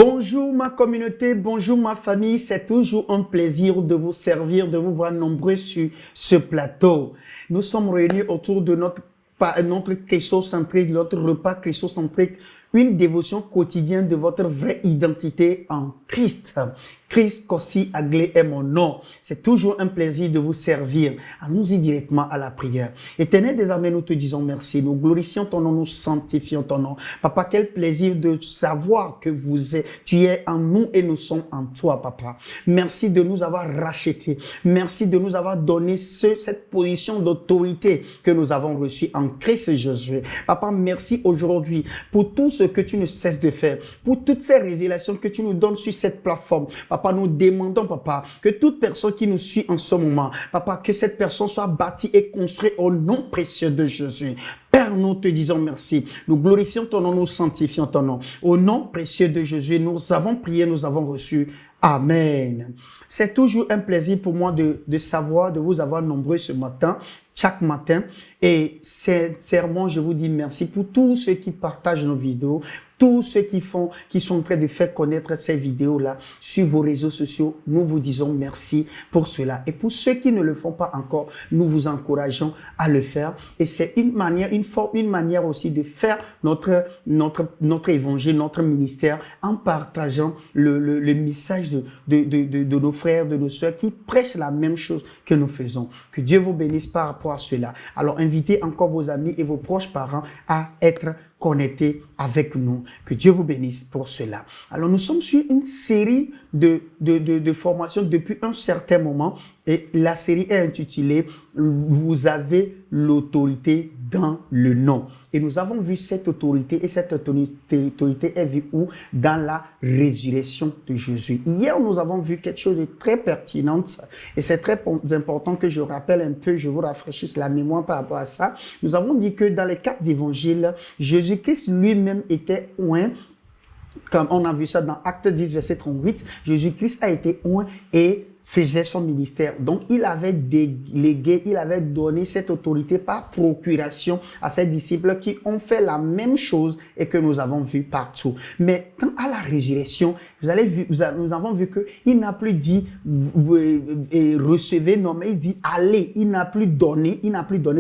Bonjour ma communauté, bonjour ma famille, c'est toujours un plaisir de vous servir, de vous voir nombreux sur ce plateau. Nous sommes réunis autour de notre christocentrique, notre repas christocentrique, une dévotion quotidienne de votre vraie identité en Christ. Christ Kossi Aglé est mon nom. C'est toujours un plaisir de vous servir. Allons-y directement à la prière. Éternel des armées, nous te disons merci. Nous glorifions ton nom, nous sanctifions ton nom. Papa, quel plaisir de savoir que tu es en nous et nous sommes en toi, Papa. Merci de nous avoir rachetés. Merci de nous avoir donné cette position d'autorité que nous avons reçue en Christ Jésus. Papa, merci aujourd'hui pour tout ce que tu ne cesses de faire, pour toutes ces révélations que tu nous donnes sur cette plateforme. Papa, nous demandons, Papa, que toute personne qui nous suit en ce moment, Papa, que cette personne soit bâtie et construite au nom précieux de Jésus. Père, nous te disons merci. Nous glorifions ton nom, nous sanctifions ton nom. Au nom précieux de Jésus, nous avons prié, nous avons reçu. Amen. C'est toujours un plaisir pour moi de savoir, de vous avoir nombreux ce matin, chaque matin. Et sincèrement, je vous dis merci pour tous ceux qui partagent nos vidéos, tous ceux qui sont en train de faire connaître ces vidéos-là sur vos réseaux sociaux. Nous vous disons merci pour cela. Et pour ceux qui ne le font pas encore, nous vous encourageons à le faire. Et c'est une manière aussi de faire notre évangile, notre ministère, en partageant le message de nos frères, de nos sœurs qui prêchent la même chose que nous faisons. Que Dieu vous bénisse par rapport à cela. Alors, invitez encore vos amis et vos proches parents à être connectés avec nous. Que Dieu vous bénisse pour cela. Alors, nous sommes sur une série de formations depuis un certain moment et la série est intitulée « Vous avez l'autorité dans le nom ». Et nous avons vu cette autorité et cette autorité est vue où? Dans la résurrection de Jésus. Hier, nous avons vu quelque chose de très pertinent et c'est très important que je rappelle un peu, je vous rafraîchisse la mémoire par rapport à ça. Nous avons dit que dans les 4 évangiles, Jésus-Christ lui-même était oint. Comme on a vu ça dans Acte 10, verset 38, Jésus-Christ a été oint et faisait son ministère. Donc, il avait délégué, il avait donné cette autorité par procuration à ses disciples qui ont fait la même chose et que nous avons vu partout. Mais quand à la résurrection, nous avons vu qu'il n'a plus dit recevez, non, mais il dit allez. Il n'a plus donné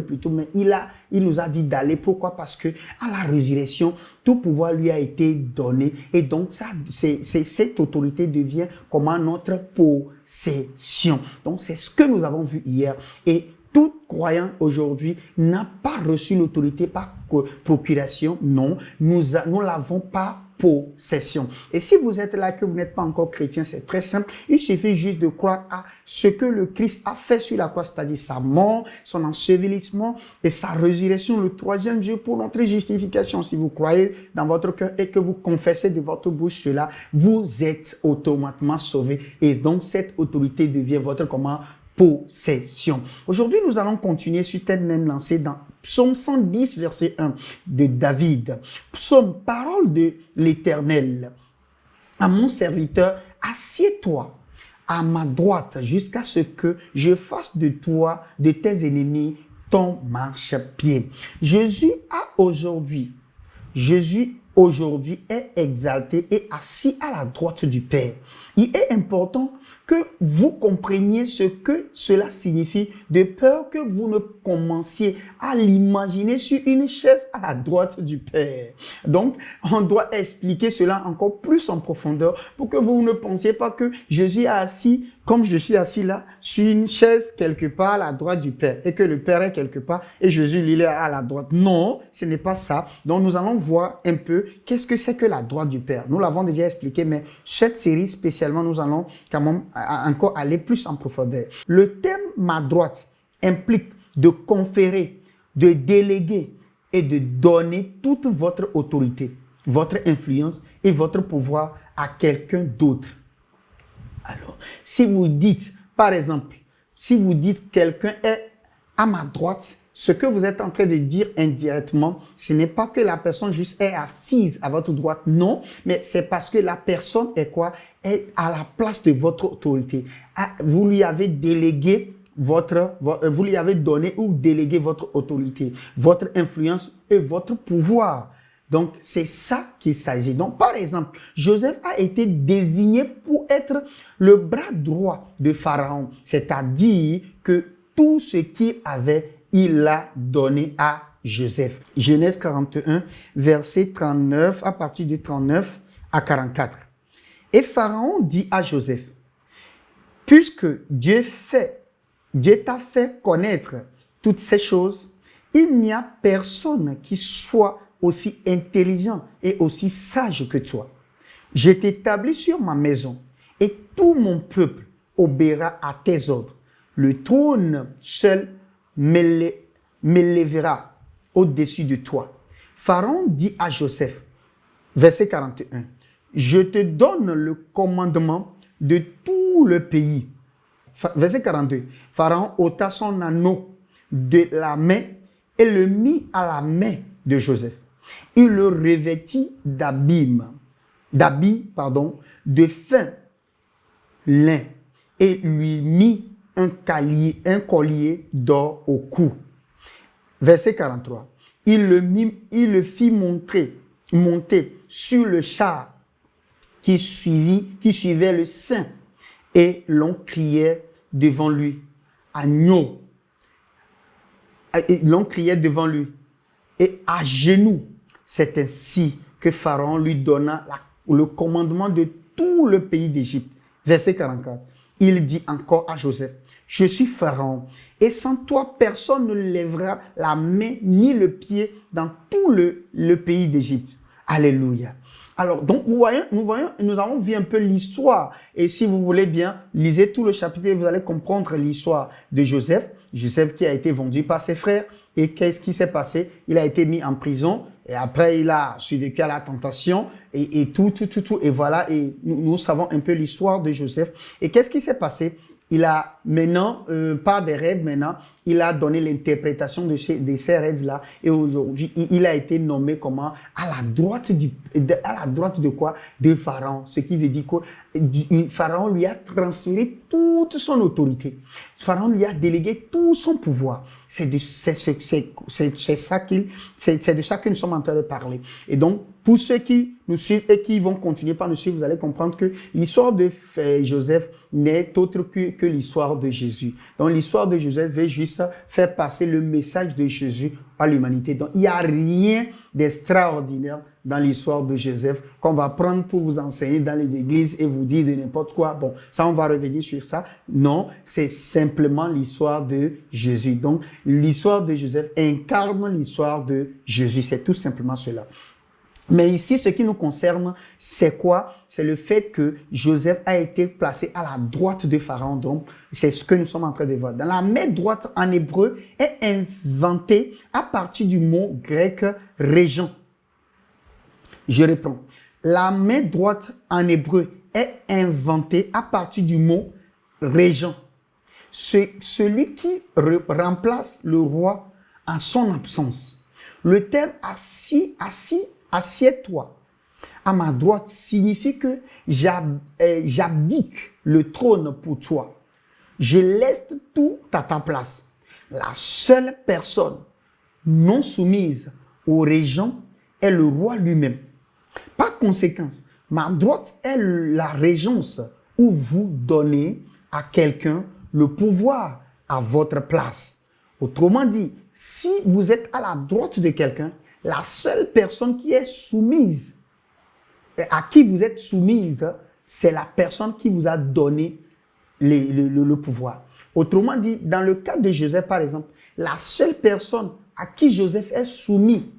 plutôt, mais il nous a dit d'aller. Pourquoi? Parce que à la résurrection, tout pouvoir lui a été donné et donc cette autorité devient comme notre possession. Donc c'est ce que nous avons vu hier et tout croyant aujourd'hui n'a pas reçu l'autorité par procuration. Non, nous l'avons par possession. Et si vous êtes là que vous n'êtes pas encore chrétien, c'est très simple. Il suffit juste de croire à ce que le Christ a fait sur la croix, c'est-à-dire sa mort, son ensevelissement et sa résurrection le 3e jour pour notre justification. Si vous croyez dans votre cœur et que vous confessez de votre bouche cela, vous êtes automatiquement sauvé. Et donc cette autorité devient votre possession. Aujourd'hui, nous allons continuer sur cette même lancée dans Psaume 110, verset 1 de David. Psaume, parole de l'Éternel. À mon serviteur, assieds-toi à ma droite jusqu'à ce que je fasse de toi, de tes ennemis, ton marchepied. Jésus aujourd'hui est exalté et assis à la droite du Père. Il est important que vous compreniez ce que cela signifie, de peur que vous ne commenciez à l'imaginer sur une chaise à la droite du Père. Donc, on doit expliquer cela encore plus en profondeur pour que vous ne pensiez pas que Jésus est assis comme je suis assis là, sur une chaise quelque part à la droite du Père et que le Père est quelque part et Jésus, il est à la droite. Non, ce n'est pas ça. Donc, nous allons voir un peu qu'est-ce que c'est que la droite du Père. Nous l'avons déjà expliqué, mais cette série spécialement, nous allons quand même encore aller plus en profondeur. Le terme « ma droite » implique de conférer, de déléguer et de donner toute votre autorité, votre influence et votre pouvoir à quelqu'un d'autre. Alors, si vous dites, par exemple, si vous dites quelqu'un est à ma droite, ce que vous êtes en train de dire indirectement, ce n'est pas que la personne juste est assise à votre droite, non, mais c'est parce que la personne est quoi? Est à la place de votre autorité. Vous lui avez délégué vous lui avez donné ou délégué votre autorité, votre influence et votre pouvoir. Donc, c'est ça qu'il s'agit. Donc, par exemple, Joseph a été désigné pour être le bras droit de Pharaon, c'est-à-dire que tout ce qu'il avait, il l'a donné à Joseph. Genèse 41, verset 39, à partir de 39 à 44. Et Pharaon dit à Joseph, puisque Dieu t'a fait connaître toutes ces choses, il n'y a personne qui soit aussi intelligent et aussi sage que toi. Je t'établis sur ma maison et tout mon peuple obéira à tes ordres. Le trône seul m'élèvera au-dessus de toi. Pharaon dit à Joseph, verset 41, je te donne le commandement de tout le pays. Verset 42, Pharaon ôta son anneau de la main et le mit à la main de Joseph. Il le revêtit d'habits, de fin lin et lui mit un collier d'or au cou. Verset 43. Il le fit monter sur le char qui suivait le sein et l'on criait devant lui, agneau. L'on criait devant lui et à genoux. C'est ainsi que Pharaon lui donna le commandement de tout le pays d'Égypte. Verset 44. Il dit encore à Joseph, je suis Pharaon et sans toi personne ne lèvera la main ni le pied dans tout le pays d'Égypte. Alléluia. Alors, donc, nous avons vu un peu l'histoire. Et si vous voulez bien, lisez tout le chapitre et vous allez comprendre l'histoire de Joseph. Joseph qui a été vendu par ses frères. Et qu'est-ce qui s'est passé? Il a été mis en prison. Et après, il a survécu à la tentation. Et tout. Et voilà. Et nous savons un peu l'histoire de Joseph. Et qu'est-ce qui s'est passé? Il a maintenant, par des rêves maintenant, il a donné l'interprétation de ces rêves-là. Et aujourd'hui, il a été nommé comment? À la droite de quoi? De Pharaon. Ce qui veut dire que Pharaon lui a transféré toute son autorité. Pharaon lui a délégué tout son pouvoir. C'est de ça que nous sommes en train de parler. Et donc, pour ceux qui nous suivent et qui vont continuer par nous suivre, vous allez comprendre que l'histoire de Joseph n'est autre que l'histoire de Jésus. Donc, l'histoire de Joseph veut juste faire passer le message de Jésus à l'humanité. Donc, il n'y a rien d'extraordinaire dans l'histoire de Joseph qu'on va prendre pour vous enseigner dans les églises et vous dire de n'importe quoi. Bon, ça, on va revenir sur ça. Non, c'est simplement l'histoire de Jésus. Donc, l'histoire de Joseph incarne l'histoire de Jésus. C'est tout simplement cela. Mais ici, ce qui nous concerne, c'est quoi? C'est le fait que Joseph a été placé à la droite de Pharaon. Donc, c'est ce que nous sommes en train de voir. Dans la main droite en hébreu est inventée à partir du mot grec régent. Je reprends. La main droite en hébreu est inventée à partir du mot régent. Celui qui remplace le roi en son absence. Le terme assieds-toi à ma droite signifie que j'abdique le trône pour toi. Je laisse tout à ta place. La seule personne non soumise au régent est le roi lui-même. Par conséquent, ma droite est la régence où vous donnez à quelqu'un le pouvoir à votre place. Autrement dit, si vous êtes à la droite de quelqu'un, la seule personne qui est soumise, à qui vous êtes soumise, c'est la personne qui vous a donné le pouvoir. Autrement dit, dans le cas de Joseph, par exemple, la seule personne à qui Joseph est soumis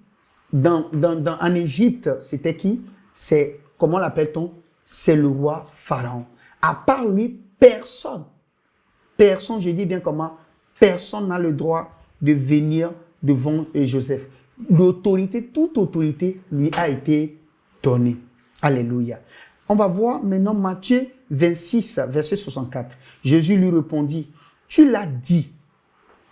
en Égypte, c'était qui? C'est, comment l'appelle-t-on? C'est le roi Pharaon. À part lui, personne, je dis bien comment, personne n'a le droit de venir devant Joseph. L'autorité, toute autorité lui a été donnée. Alléluia. On va voir maintenant Matthieu 26, verset 64. Jésus lui répondit, tu l'as dit.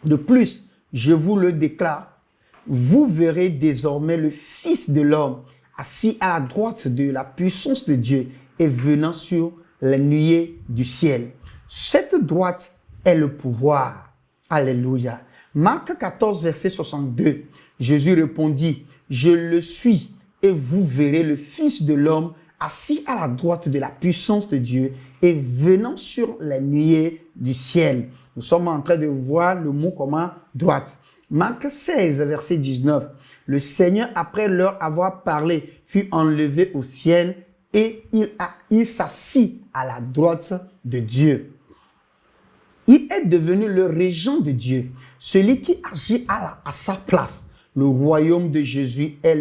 De plus, je vous le déclare, vous verrez désormais le Fils de l'homme assis à la droite de la puissance de Dieu et venant sur les nuées du ciel. Cette droite est le pouvoir. Alléluia. Marc 14, verset 62. Jésus répondit, je le suis, et vous verrez le Fils de l'homme assis à la droite de la puissance de Dieu et venant sur les nuées du ciel. Nous sommes en train de voir le mot comment droite. Marc 16, verset 19. Le Seigneur, après leur avoir parlé, fut enlevé au ciel et il s'assit à la droite de Dieu. Il est devenu le régent de Dieu, celui qui agit à sa place. Le royaume de Jésus est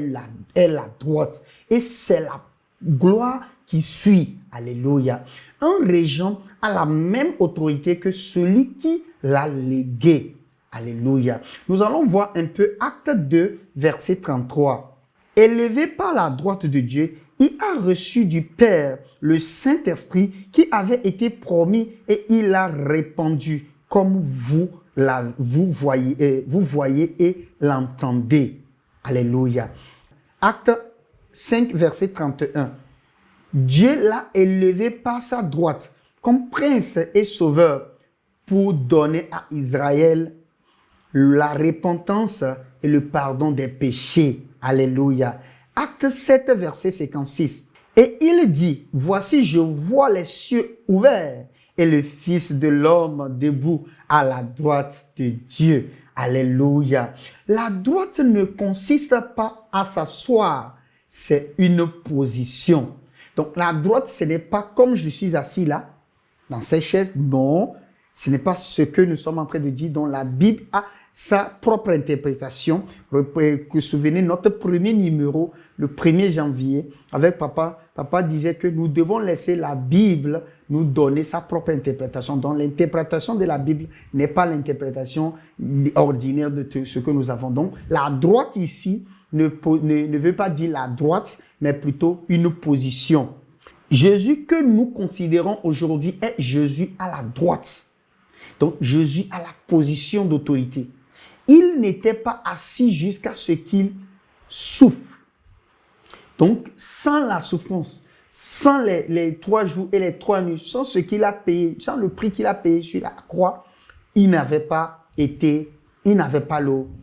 la droite et c'est la gloire qui suit. Alléluia. Un régent a la même autorité que celui qui l'a légué. Alléluia. Nous allons voir un peu Acte 2, verset 33. Élevé par la droite de Dieu, il a reçu du Père le Saint-Esprit qui avait été promis et il l'a répandu comme vous voyez et l'entendez. Alléluia. Acte 5, verset 31. Dieu l'a élevé par sa droite comme prince et sauveur pour donner à Israël la repentance et le pardon des péchés. Alléluia. Acte 7, verset 56. Et il dit, voici, je vois les cieux ouverts et le Fils de l'homme debout à la droite de Dieu. Alléluia. La droite ne consiste pas à s'asseoir, c'est une position. Donc la droite, ce n'est pas comme je suis assis là, dans cette chaise. Non, ce n'est pas ce que nous sommes en train de dire. Donc la Bible a sa propre interprétation. Vous vous souvenez, notre premier numéro, le 1er janvier, avec papa disait que nous devons laisser la Bible nous donner sa propre interprétation. Donc l'interprétation de la Bible n'est pas l'interprétation ordinaire de ce que nous avons. Donc la droite ici ne veut pas dire la droite, mais plutôt une position. Jésus que nous considérons aujourd'hui est Jésus à la droite. Donc Jésus a la position d'autorité. Il n'était pas assis jusqu'à ce qu'il souffre. Donc, sans la souffrance, sans les 3 jours et les 3 nuits, sans ce qu'il a payé, sans le prix qu'il a payé sur la croix, il n'avait pas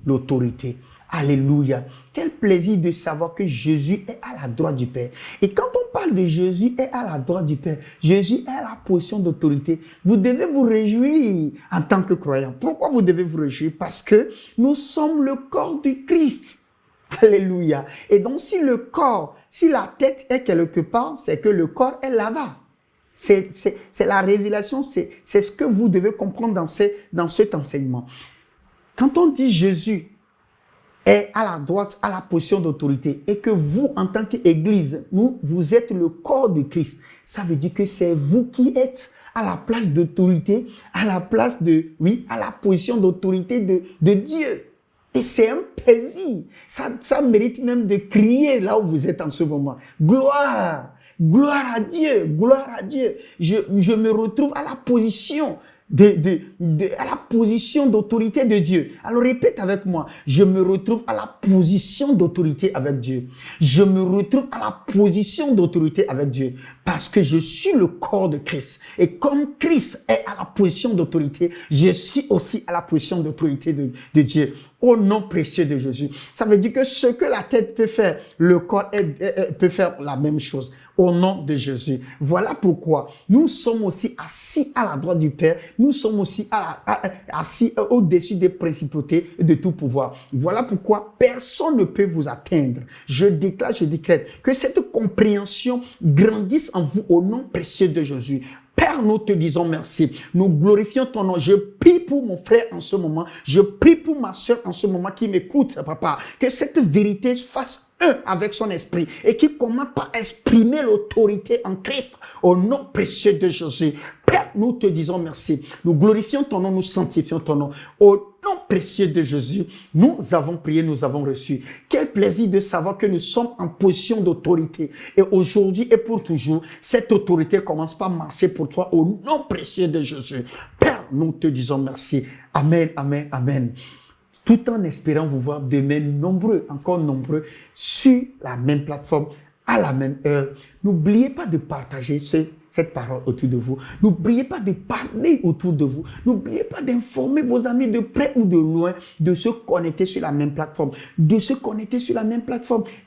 l'autorité. Alléluia. Quel plaisir de savoir que Jésus est à la droite du Père. Et quand on parle de Jésus est à la droite du Père, Jésus est à la position d'autorité. Vous devez vous réjouir en tant que croyant. Pourquoi vous devez vous réjouir? Parce que nous sommes le corps du Christ. Alléluia. Et donc si la tête est quelque part, c'est que le corps est là-bas. C'est la révélation, c'est ce que vous devez comprendre dans cet enseignement. Quand on dit Jésus est à la droite, à la position d'autorité, et que vous, en tant qu'Église, vous êtes le corps de Christ, ça veut dire que c'est vous qui êtes à la place d'autorité, à la position d'autorité de Dieu. Et c'est un plaisir. Ça mérite même de crier là où vous êtes en ce moment. Gloire! Gloire à Dieu! Gloire à Dieu! Je me retrouve à la position à la position d'autorité de Dieu. Alors répète avec moi, je me retrouve à la position d'autorité avec Dieu. Je me retrouve à la position d'autorité avec Dieu parce que je suis le corps de Christ. Et comme Christ est à la position d'autorité, je suis aussi à la position d'autorité de Dieu. Au nom précieux de Jésus. Ça veut dire que ce que la tête peut faire, le corps peut faire la même chose. Au nom de Jésus. Voilà pourquoi nous sommes aussi assis à la droite du Père. Nous sommes aussi assis au-dessus des principautés et de tout pouvoir. Voilà pourquoi personne ne peut vous atteindre. Je déclare, je décrète que cette compréhension grandisse en vous au nom précieux de Jésus. Père, nous te disons merci. Nous glorifions ton nom. Je prie pour mon frère en ce moment. Je prie pour ma soeur en ce moment qui m'écoute, papa. Que cette vérité fasse un avec son esprit et qui commence par exprimer l'autorité en Christ au nom précieux de Jésus. Père, nous te disons merci. Nous glorifions ton nom, nous sanctifions ton nom. Au nom précieux de Jésus, nous avons prié, nous avons reçu. Quel plaisir de savoir que nous sommes en position d'autorité. Et aujourd'hui et pour toujours, cette autorité commence par marcher pour toi au nom précieux de Jésus. Père, nous te disons merci. Amen, amen, amen. Tout en espérant vous voir demain encore nombreux, sur la même plateforme, à la même heure. N'oubliez pas de partager cette parole autour de vous. N'oubliez pas de parler autour de vous. N'oubliez pas d'informer vos amis de près ou de loin, de se connecter sur la même plateforme,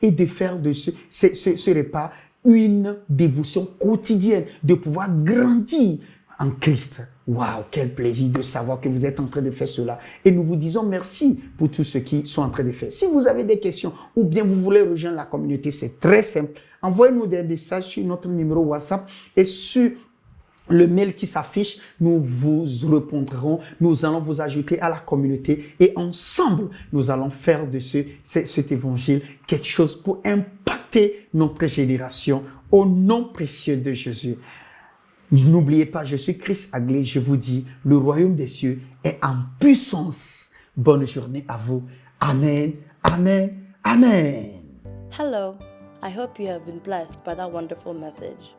et de faire de ce repas une dévotion quotidienne, de pouvoir grandir en Christ. Waouh, quel plaisir de savoir que vous êtes en train de faire cela. Et nous vous disons merci pour tous ceux qui sont en train de faire. Si vous avez des questions ou bien vous voulez rejoindre la communauté, c'est très simple. Envoyez-nous des messages sur notre numéro WhatsApp et sur le mail qui s'affiche, nous vous répondrons, nous allons vous ajouter à la communauté et ensemble, nous allons faire de cet évangile quelque chose pour impacter notre génération au nom précieux de Jésus. N'oubliez pas, je suis Chris Aglé, je vous dis, le royaume des cieux est en puissance. Bonne journée à vous. Amen, amen, amen. Hello, I hope you have been blessed by that wonderful message.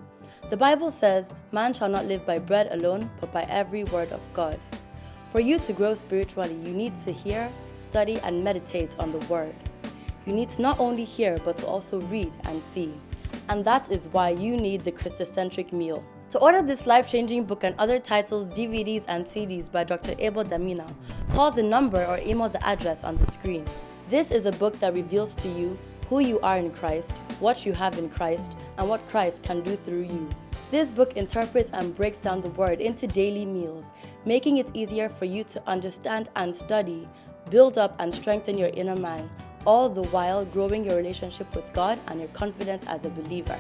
The Bible says, man shall not live by bread alone, but by every word of God. For you to grow spiritually, you need to hear, study, and meditate on the word. You need to not only hear, but to also read and see. And that is why you need the Christocentric meal. To order this life-changing book and other titles, DVDs, and CDs by Dr. Abel Damina, call the number or email the address on the screen. This is a book that reveals to you who you are in Christ, what you have in Christ, and what Christ can do through you. This book interprets and breaks down the word into daily meals, making it easier for you to understand and study, build up and strengthen your inner man, all the while growing your relationship with God and your confidence as a believer.